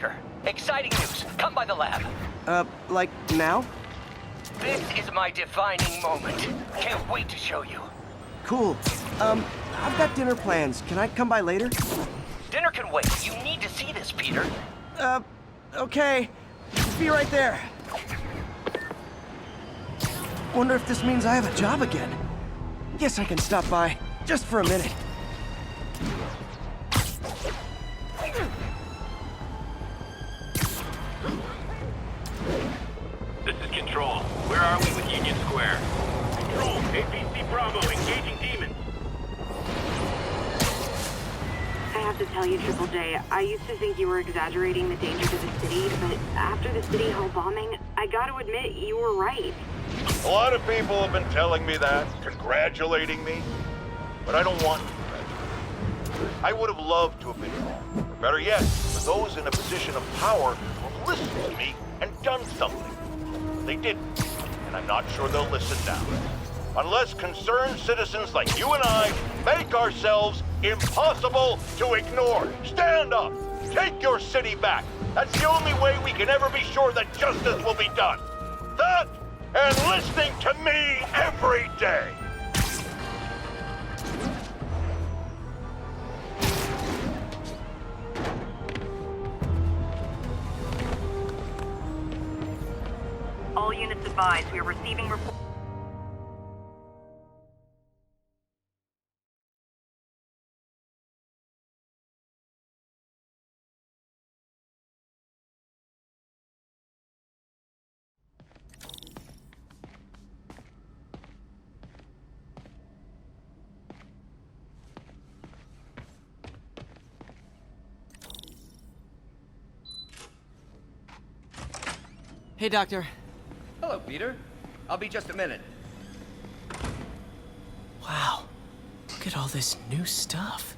Parker. Exciting news. Come by the lab. Like now? This is my defining moment. Can't wait to show you. Cool. I've got dinner plans. Can I come by later? Dinner can wait. You need to see this, Peter. Okay. Be right there. Wonder if this means I have a job again. Guess I can stop by, just for a minute. This is Control. Where are we with Union Square? Control, APC Bravo, engaging demons. I have to tell you, Triple J, I used to think you were exaggerating the danger to the city, but after the City Hall bombing, I gotta admit, you were right. A lot of people have been telling me that, congratulating me, but I don't want to congratulate. I would have loved to have been wrong. Or better yet, for those in a position of power who have listened to me and done something. But they didn't, and I'm not sure they'll listen now. Unless concerned citizens like you and I make ourselves impossible to ignore. Stand up! Take your city back! That's the only way we can ever be sure that justice will be done. That and listening to me every day! All units advised, we are receiving reports. Hey, Doctor. Hello, Peter. I'll be just a minute. Wow. Look at all this new stuff.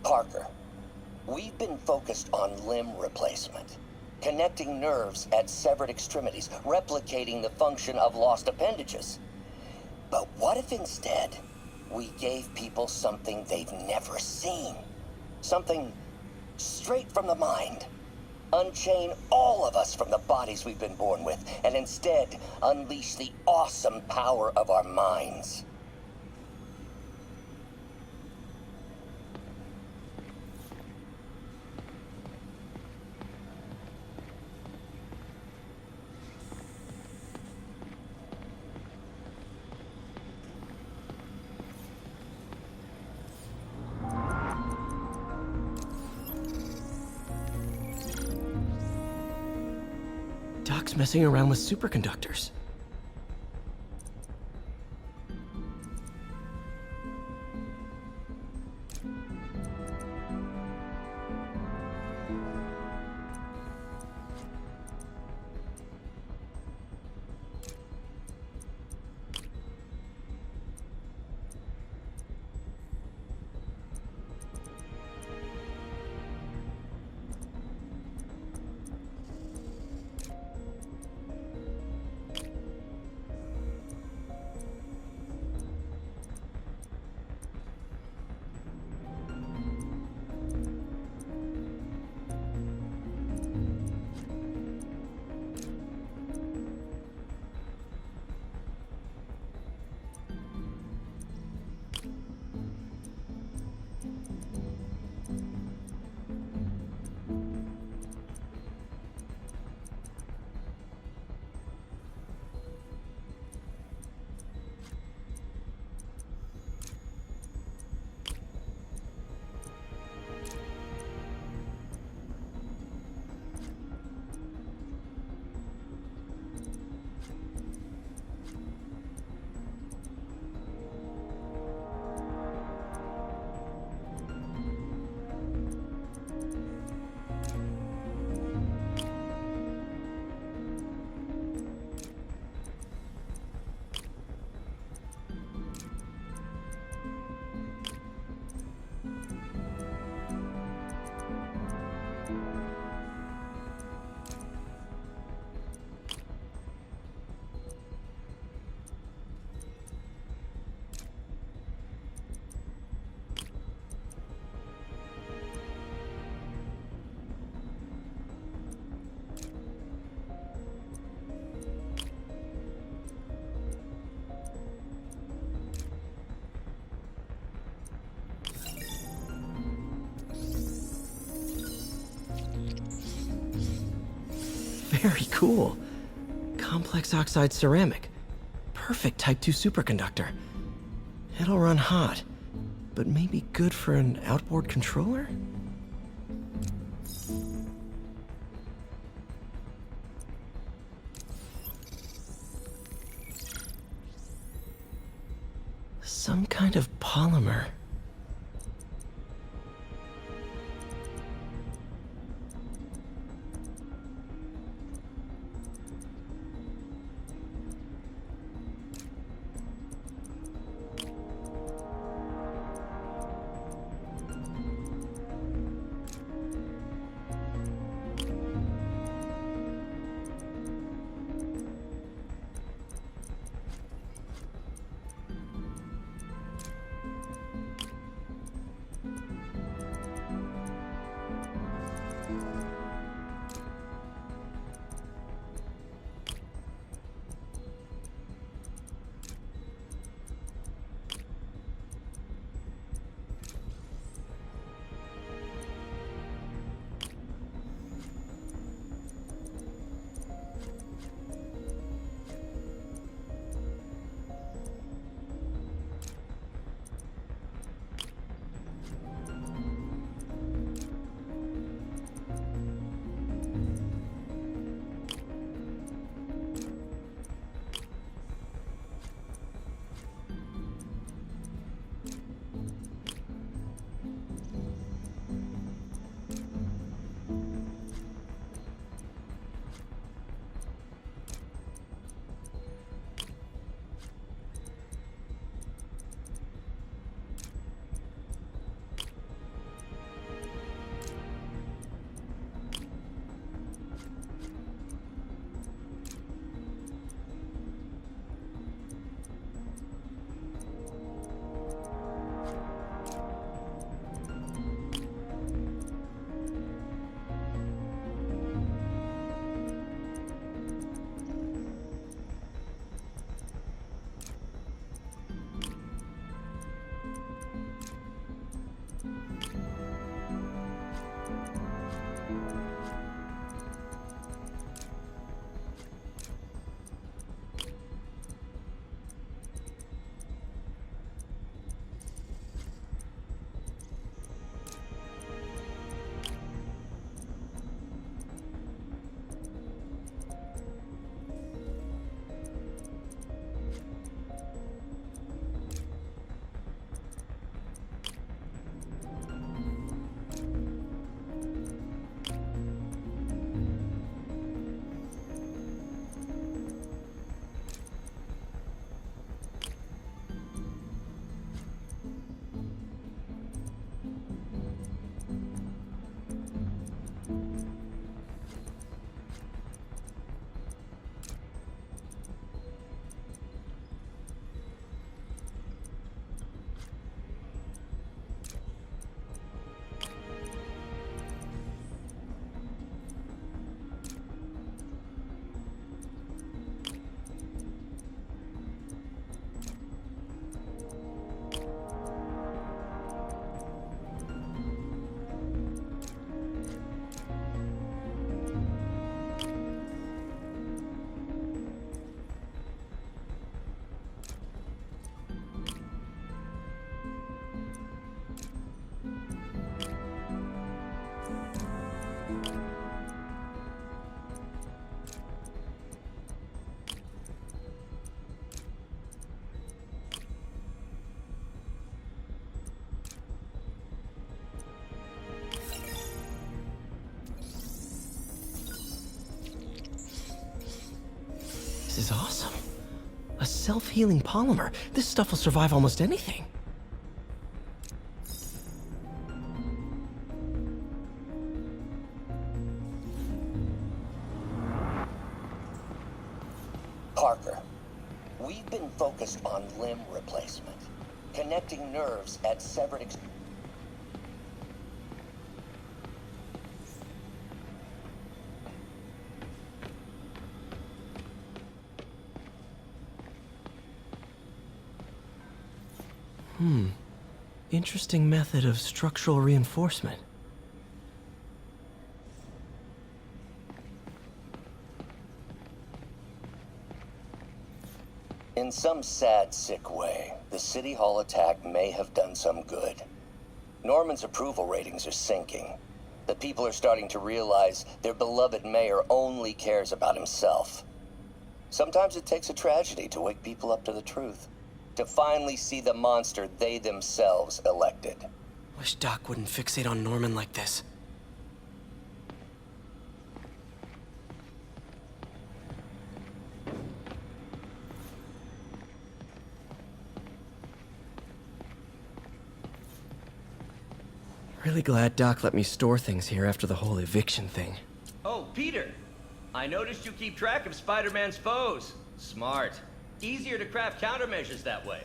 Parker, we've been focused on limb replacement, connecting nerves at severed extremities, replicating the function of lost appendages. But what if instead we gave people something they've never seen? Something straight from the mind. Unchain all of us from the bodies we've been born with, and instead unleash the awesome power of our minds. Doc's messing around with superconductors. Very cool. Complex oxide ceramic. Perfect Type 2 superconductor. It'll run hot, but maybe good for an outboard controller? Some kind of polymer. This is awesome. A self-healing polymer. This stuff will survive almost anything. Parker, we've been focused on limb replacement, connecting nerves at severed Interesting method of structural reinforcement. In some sad, sick way, the City Hall attack may have done some good. Norman's approval ratings are sinking. The people are starting to realize their beloved mayor only cares about himself. Sometimes it takes a tragedy to wake people up to the truth, to finally see the monster they themselves elected. Wish Doc wouldn't fixate on Norman like this. Really glad Doc let me store things here after the whole eviction thing. Oh, Peter! I noticed you keep track of Spider-Man's foes. Smart. Easier to craft countermeasures that way.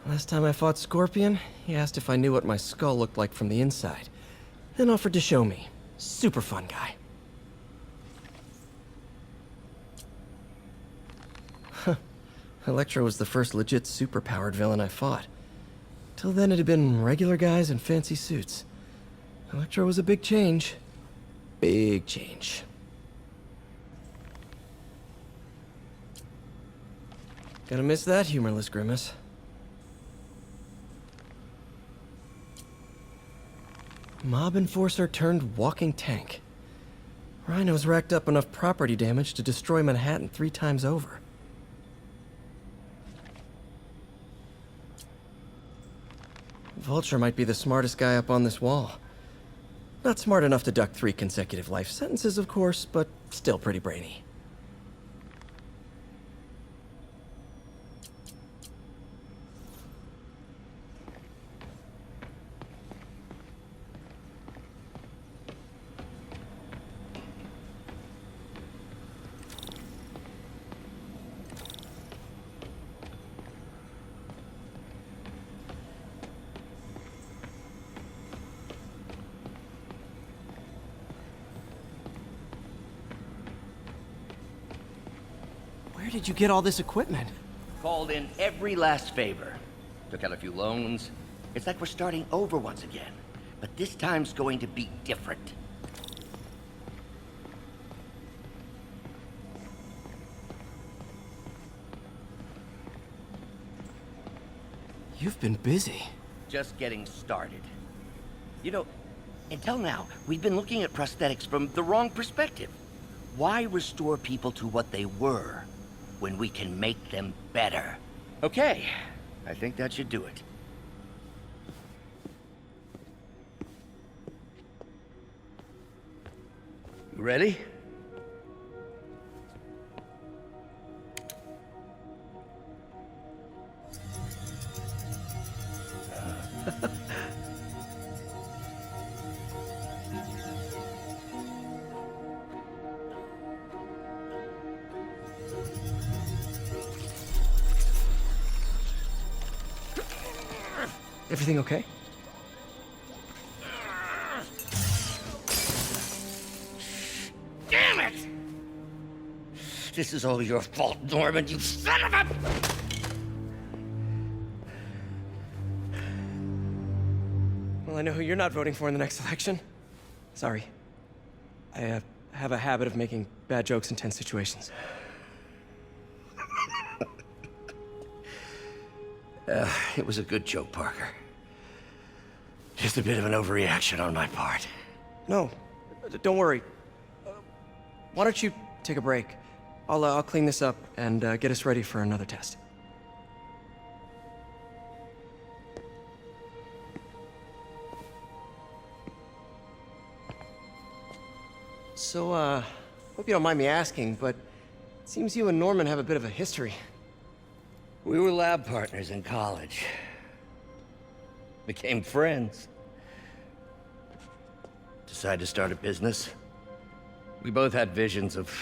Last time I fought Scorpion, he asked if I knew what my skull looked like from the inside, then offered to show me. Super fun guy. Huh. Electro was the first legit superpowered villain I fought. Till then it had been regular guys in fancy suits. Electro was a big change. Big change. Gonna miss that humorless grimace. Mob enforcer turned walking tank. Rhino's racked up enough property damage to destroy Manhattan 3 times over. Vulture might be the smartest guy up on this wall. Not smart enough to duck 3 consecutive life sentences, of course, but still pretty brainy. Where did you get all this equipment? Called in every last favor. Took out a few loans. It's like we're starting over once again. But this time's going to be different. You've been busy. Just getting started. You know, until now, we've been looking at prosthetics from the wrong perspective. Why restore people to what they were when we can make them better? Okay, I think that should do it. You ready? Everything okay? Damn it! This is all your fault, Norman, you son of a... Well, I know who you're not voting for in the next election. Sorry. I have a habit of making bad jokes in tense situations. It was a good joke, Parker. Just a bit of an overreaction on my part. No, don't worry. Why don't you take a break? I'll clean this up and get us ready for another test. So, hope you don't mind me asking, but it seems you and Norman have a bit of a history. We were lab partners in college. Became friends. Decided to start a business. We both had visions of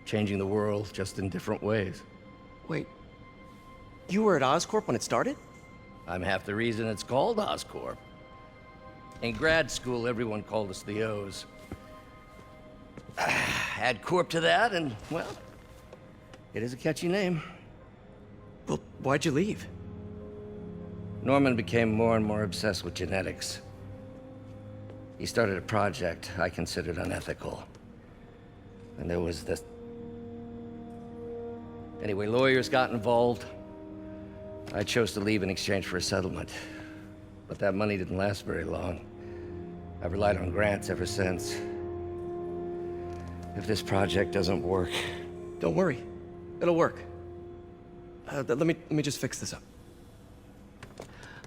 changing the world, just in different ways. Wait, you were at Oscorp when it started? I'm half the reason it's called Oscorp. In grad school, everyone called us the O's. Add Corp to that, and, well, it is a catchy name. Well, why'd you leave? Norman became more and more obsessed with genetics. He started a project I considered unethical. And there was Anyway, lawyers got involved. I chose to leave in exchange for a settlement. But that money didn't last very long. I've relied on grants ever since. If this project doesn't work... Don't worry. It'll work. Let me just fix this up.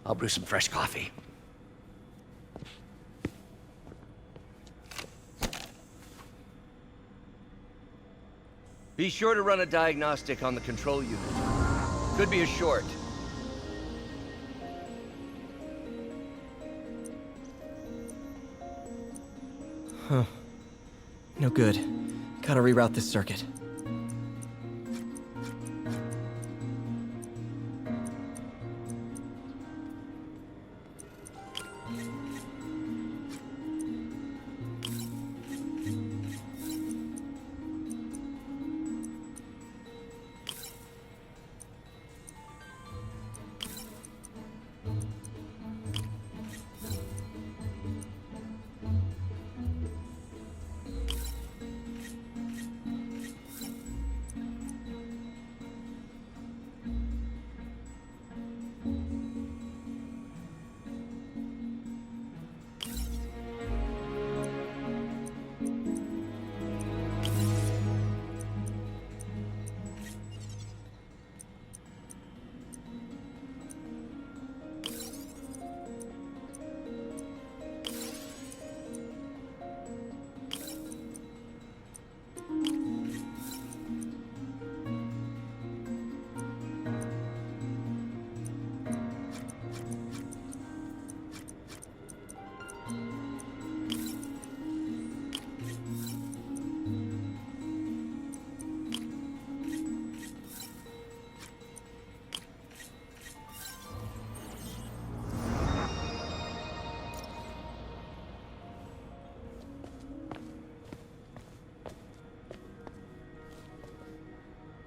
I'll brew some fresh coffee. Be sure to run a diagnostic on the control unit. Could be a short. Huh. No good. Gotta reroute this circuit.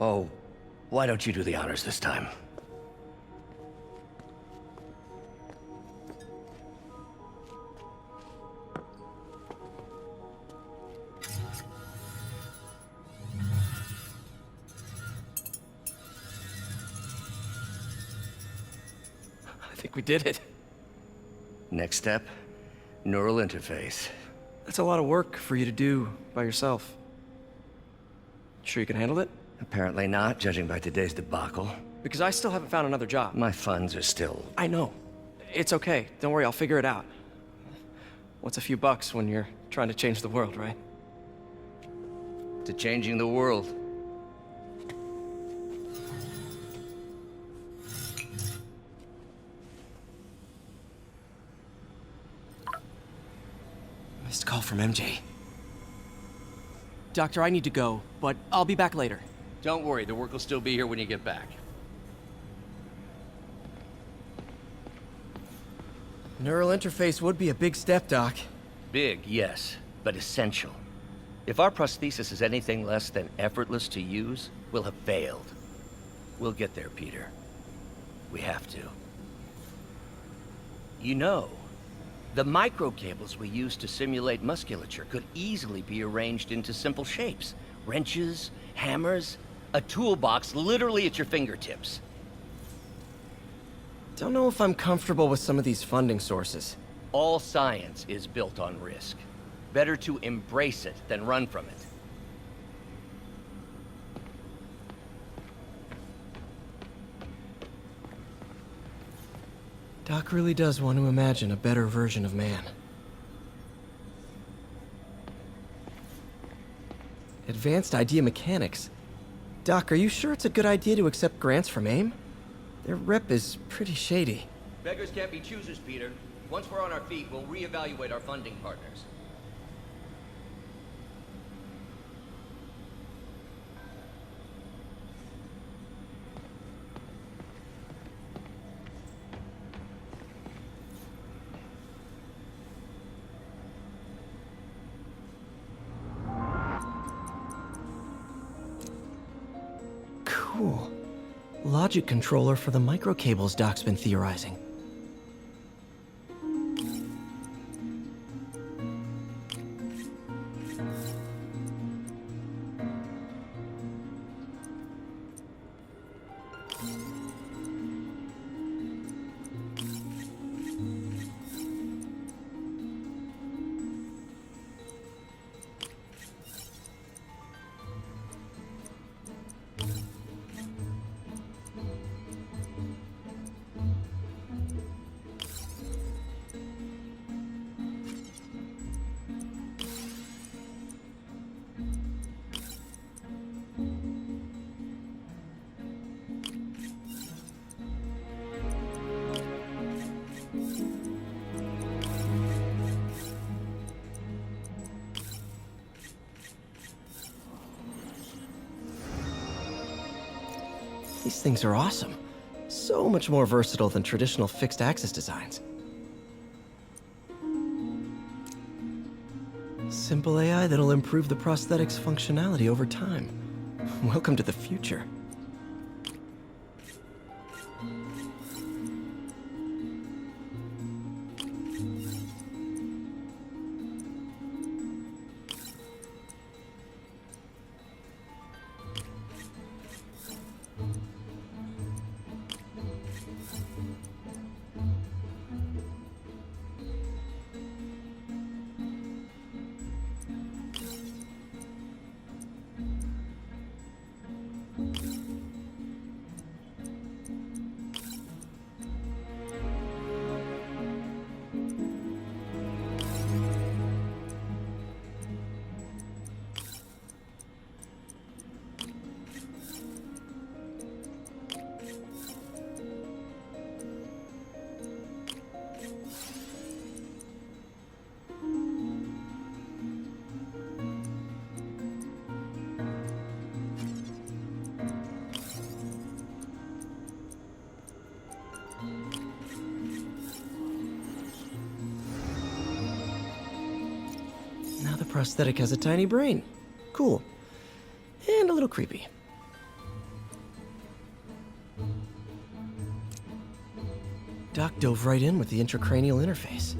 Oh, why don't you do the honors this time? I think we did it. Next step, neural interface. That's a lot of work for you to do by yourself. Sure you can handle it? Apparently not, judging by today's debacle. Because I still haven't found another job. My funds are still... I know. It's okay. Don't worry, I'll figure it out. What's a few bucks when you're trying to change the world, right? to changing the world. Missed call from MJ. Doctor, I need to go, but I'll be back later. Don't worry, the work will still be here when you get back. Neural interface would be a big step, Doc. Big, yes, but essential. If our prosthesis is anything less than effortless to use, we'll have failed. We'll get there, Peter. We have to. You know, the microcables we use to simulate musculature could easily be arranged into simple shapes. Wrenches, hammers, a toolbox literally at your fingertips. Don't know if I'm comfortable with some of these funding sources. All science is built on risk. Better to embrace it than run from it. Doc really does want to imagine a better version of man. Advanced idea mechanics. Doc, are you sure it's a good idea to accept grants from A.I.M? Their rep is pretty shady. Beggars can't be choosers, Peter. Once we're on our feet, we'll reevaluate our funding partners. Cool. Logic controller for the microcables Doc's been theorizing. These things are awesome. So much more versatile than traditional fixed-axis designs. Simple AI that'll improve the prosthetics' functionality over time. Welcome to the future. Now the prosthetic has a tiny brain. Cool. And a little creepy. Doc dove right in with the intracranial interface.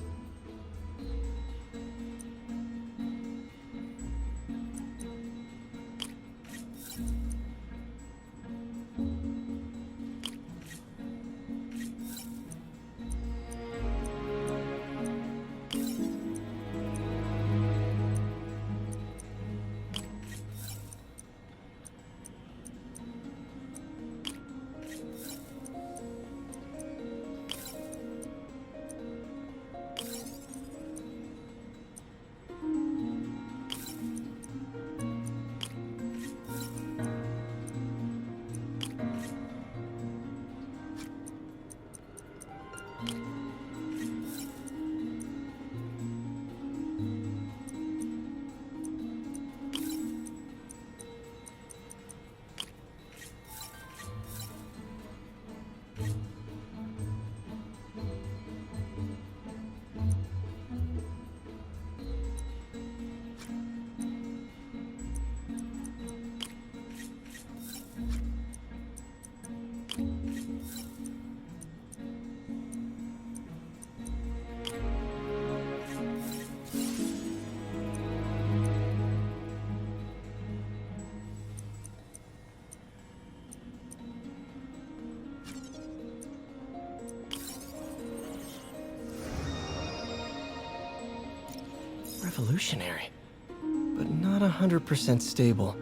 Revolutionary, but not 100% stable.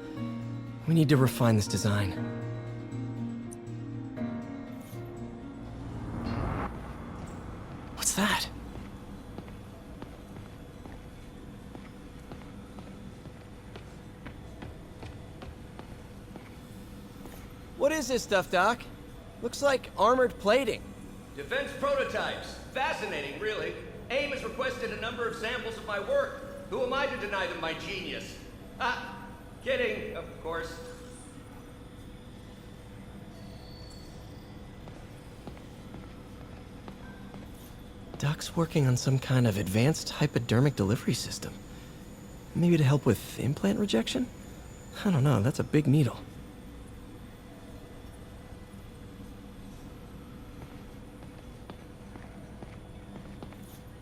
We need to refine this design. What's that? What is this stuff, Doc? Looks like armored plating. Defense prototypes. Fascinating, really. A.I.M has requested a number of samples of my work. Who am I to deny them my genius? Ah, kidding, of course. Doc's working on some kind of advanced hypodermic delivery system. Maybe to help with implant rejection? I don't know, that's a big needle.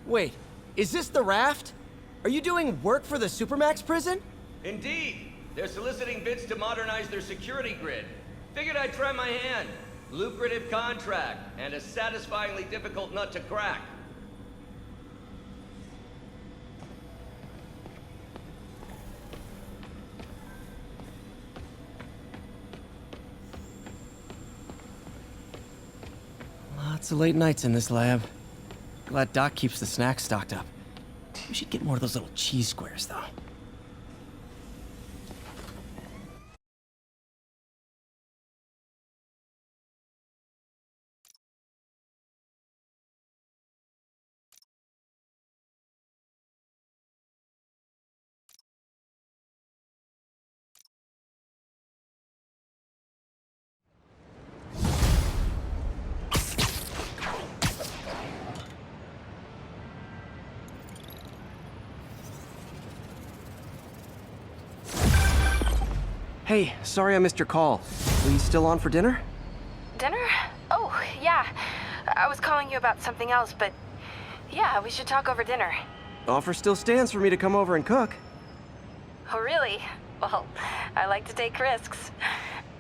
Wait, is this the RAFT? Are you doing work for the Supermax prison? Indeed. They're soliciting bids to modernize their security grid. Figured I'd try my hand. Lucrative contract, and a satisfyingly difficult nut to crack. Lots of late nights in this lab. Glad Doc keeps the snacks stocked up. We should get more of those little cheese squares, though. Hey, sorry I missed your call. Are you still on for dinner? Dinner? Oh, yeah. I was calling you about something else, but yeah, we should talk over dinner. Offer still stands for me to come over and cook. Oh, really? Well, I like to take risks.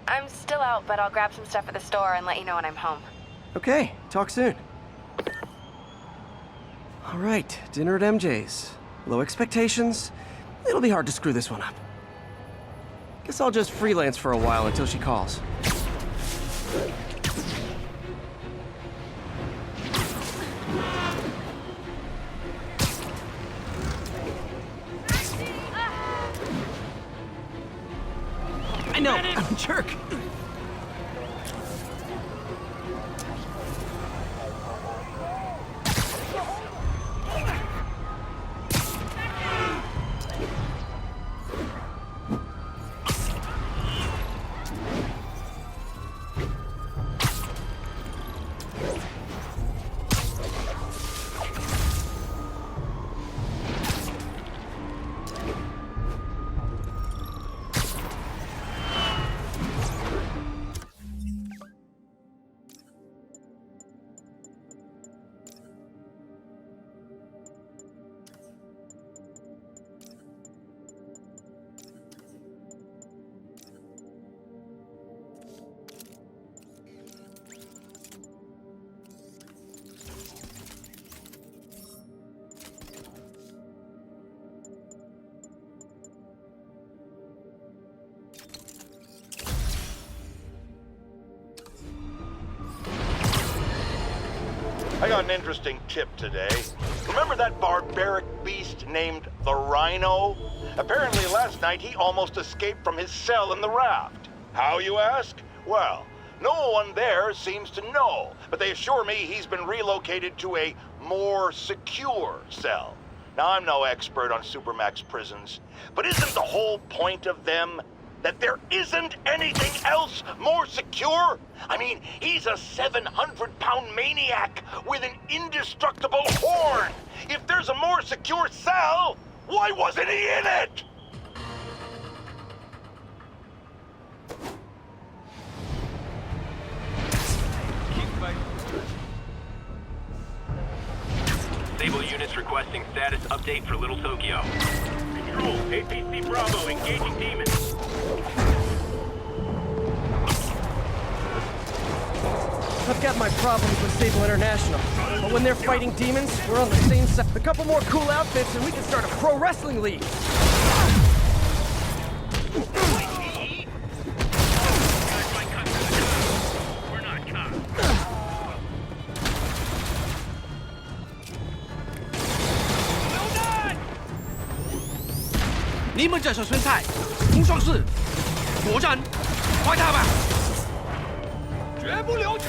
I'm still out, but I'll grab some stuff at the store and let you know when I'm home. Okay, talk soon. All right, dinner at MJ's. Low expectations. It'll be hard to screw this one up. Guess I'll just freelance for a while until she calls. I know, I'm a jerk. I got an interesting tip today. Remember that barbaric beast named the Rhino? Apparently last night he almost escaped from his cell in the raft. How, you ask? Well, no one there seems to know, but they assure me he's been relocated to a more secure cell. Now, I'm no expert on Supermax prisons, but isn't the whole point of them that there isn't anything else more secure? I mean, he's a 700-pound maniac with an indestructible horn. If there's a more secure cell, why wasn't he in it? Stable units requesting status update for Little Tokyo. Control, APC Bravo engaging demons. I've got my problems with Sable International, but when they're fighting demons, we're on the same side. A couple more cool outfits and we can start a pro wrestling league. We're not cops. 你们这手酸菜，同双式，果真，快他吧！绝不留情！